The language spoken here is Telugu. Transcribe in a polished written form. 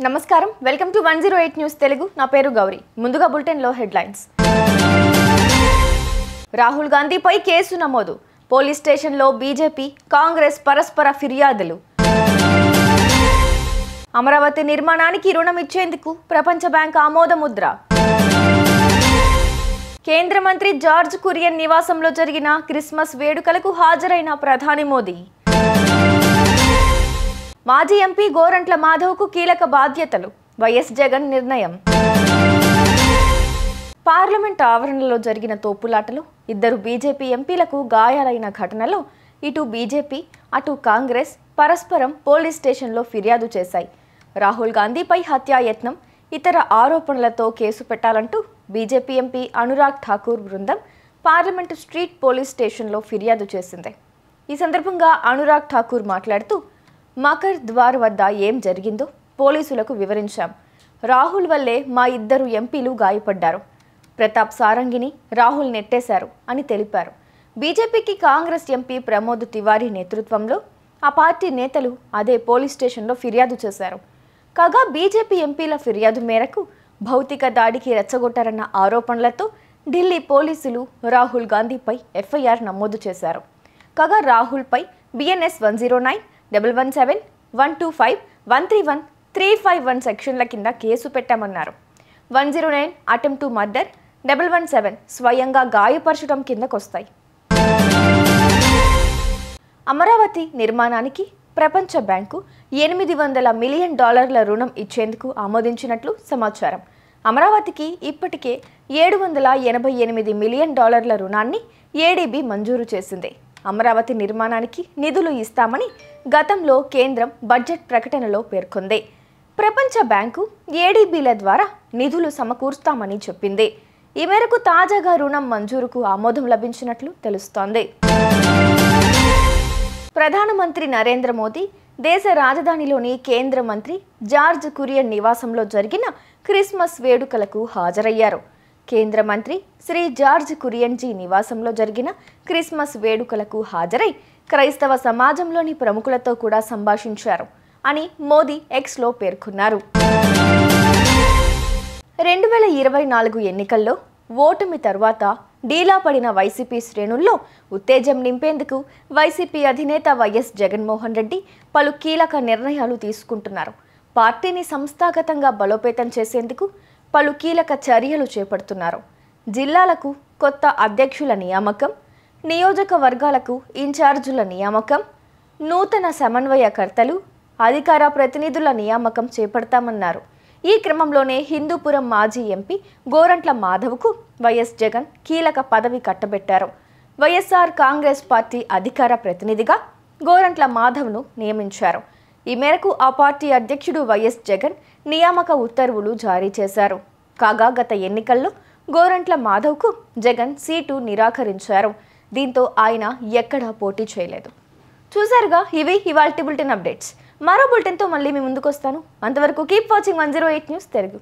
నమస్కారం వెల్కమ్ టు 108 న్యూస్ తెలుగు నా పేరు గౌరీ ముందుగా బులెటిన్ లో హెడ్లైన్స్ రాహుల్ గాంధీపై కేసు నమోదు పోలీస్ స్టేషన్ లో బీజేపీ కాంగ్రెస్ పరస్పర ఫిర్యాదులు అమరావతి నిర్మాణానికి రుణం ఇచ్చేందుకు ప్రపంచ బ్యాంక్ ఆమోదముద్ర కేంద్ర మంత్రి జార్జ్ కురియన్ నివాసంలో జరిగిన క్రిస్మస్ వేడుకలకు హాజరైన ప్రధాని మోదీ మాజీ ఎంపీ గోరంట్ల మాధవ్కు కీలక బాధ్యతలు వైఎస్ జగన్ నిర్ణయం పార్లమెంట్ ఆవరణలో జరిగిన తోపులాటలో ఇద్దరు బీజేపీ ఎంపీలకు గాయాలైన ఘటనలో ఇటు బీజేపీ అటు కాంగ్రెస్ పరస్పరం పోలీస్ స్టేషన్లో ఫిర్యాదు చేశాయి. రాహుల్ గాంధీపై హత్యాయత్నం ఇతర ఆరోపణలతో కేసు పెట్టాలంటూ బీజేపీ ఎంపీ అనురాగ్ ఠాకూర్ బృందం పార్లమెంటు స్ట్రీట్ పోలీస్ స్టేషన్లో ఫిర్యాదు చేసింది. ఈ సందర్భంగా అనురాగ్ ఠాకూర్ మాట్లాడుతూ మకర్ ద్వార్ వద్ద ఏం జరిగిందో పోలీసులకు వివరించాం. రాహుల్ వల్లే మా ఇద్దరు ఎంపీలు గాయపడ్డారు. ప్రతాప్ సారంగిని రాహుల్ నెట్టేశారు అని తెలిపారు. బీజేపీకి కాంగ్రెస్ ఎంపీ ప్రమోద్ తివారీ నేతృత్వంలో ఆ పార్టీ నేతలు అదే పోలీస్ స్టేషన్లో ఫిర్యాదు చేశారు. కాగా బీజేపీ ఎంపీల ఫిర్యాదు మేరకు భౌతిక దాడికి రెచ్చగొట్టారన్న ఆరోపణలతో ఢిల్లీ పోలీసులు రాహుల్ గాంధీపై ఎఫ్ఐఆర్ నమోదు చేశారు. కాగా రాహుల్పై BNS 109, 117, 125, 131, 351 సెక్షన్ల కింద కేసు పెట్టామన్నారు. 109 అటెంప్ట్ టు మర్డర్, 117 స్వయంగా గాయపరచడం కిందకొస్తాయి. అమరావతి నిర్మాణానికి ప్రపంచ బ్యాంకు $800 మిలియన్ రుణం ఇచ్చేందుకు ఆమోదించినట్లు సమాచారం. అమరావతికి ఇప్పటికే $788 మిలియన్ రుణాన్ని ఏడీబీ మంజూరు చేసింది. అమరావతి నిర్మాణానికి నిధులు ఇస్తామని గతంలో కేంద్రం బడ్జెట్ ప్రకటనలో పేర్కొంది. ప్రపంచ బ్యాంకు ఏడీబీల ద్వారా నిధులు సమకూరుస్తామని చెప్పింది. ఈ మేరకు తాజాగా రుణం మంజూరుకు ఆమోదం లభించినట్లు తెలుస్తోంది. ప్రధానమంత్రి నరేంద్ర మోదీ దేశ రాజధానిలోని కేంద్ర మంత్రి జార్జ్ కురియన్ నివాసంలో జరిగిన క్రిస్మస్ వేడుకలకు హాజరయ్యారు. కేంద్ర మంత్రి శ్రీ జార్జ్ కురియన్జీ నివాసంలో జరిగిన క్రిస్మస్ వేడుకలకు హాజరై క్రైస్తవ సమాజంలోని ప్రముఖులతో కూడా సంభాషించారు అని మోదీ ఎక్స్లో పేర్కొన్నారు. 2024 ఎన్నికల్లో ఓటమి తర్వాత డీలా పడిన వైసీపీ శ్రేణుల్లో ఉత్తేజం నింపేందుకు వైసీపీ అధినేత వైఎస్ జగన్మోహన్ రెడ్డి పలు కీలక నిర్ణయాలు తీసుకుంటున్నారు. పార్టీని సంస్థాగతంగా బలోపేతం చేసేందుకు పలు కీలక చర్యలు చేపడుతున్నారు. జిల్లాలకు కొత్త అధ్యక్షుల నియామకం, నియోజకవర్గాలకు ఇన్ఛార్జుల నియామకం, నూతన సమన్వయకర్తలు, అధికార ప్రతినిధుల నియామకం చేపడతామన్నారు. ఈ క్రమంలోనే హిందూపురం మాజీ ఎంపీ గోరంట్ల మాధవ్కు వైఎస్ జగన్ కీలక పదవి కట్టబెట్టారు. వైఎస్ఆర్ కాంగ్రెస్ పార్టీ అధికార ప్రతినిధిగా గోరంట్ల మాధవ్ను నియమించారు. ఈ మేరకు ఆ పార్టీ అధ్యక్షుడు వైఎస్ జగన్ నియామక ఉత్తర్వులు జారీ చేశారు. కాగా గత ఎన్నికల్లో గోరంట్ల మాధవ్కు జగన్ సీటు నిరాకరించారు. దీంతో ఆయన ఎక్కడా పోటీ చేయలేదు. చూసారుగా, ఇవి ఇవాల్టి బులెటిన్ అప్డేట్స్. మరో బులెటిన్తో మళ్ళీ మీ ముందుకు వస్తాను. అంతవరకు కీప్ వాచింగ్ 108 న్యూస్ తెలుగు.